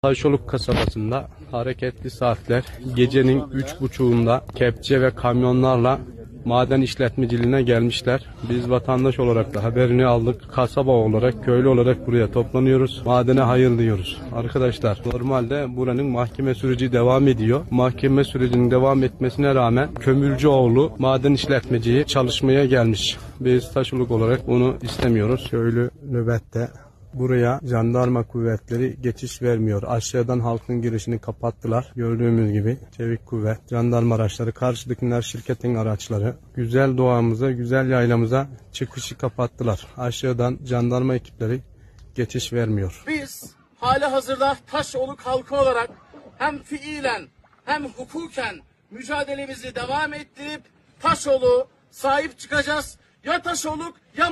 Taşoluk kasabasında hareketli saatler gecenin 3.30'unda kepçe ve kamyonlarla maden işletmeciliğine gelmişler. Biz vatandaş olarak da haberini aldık. Kasaba olarak, köylü olarak buraya toplanıyoruz. Madene hayır diyoruz. Arkadaşlar normalde buranın mahkeme süreci devam ediyor. Mahkeme sürecinin devam etmesine rağmen Kömürcüoğlu maden işletmeciyi çalışmaya gelmiş. Biz Taşoluk olarak bunu istemiyoruz. Köylü nöbette. Buraya jandarma kuvvetleri geçiş vermiyor. Aşağıdan halkın girişini kapattılar. Gördüğümüz gibi çevik kuvvet, jandarma araçları, karşıdakiler şirketin araçları. Güzel doğamıza, güzel yaylamıza çıkışı kapattılar. Aşağıdan jandarma ekipleri geçiş vermiyor. Biz halihazırda Taşoluk halkı olarak hem fiilen hem hukuken mücadelemizi devam ettirip Taşoluk'a sahip çıkacağız. Ya Taşoluk ya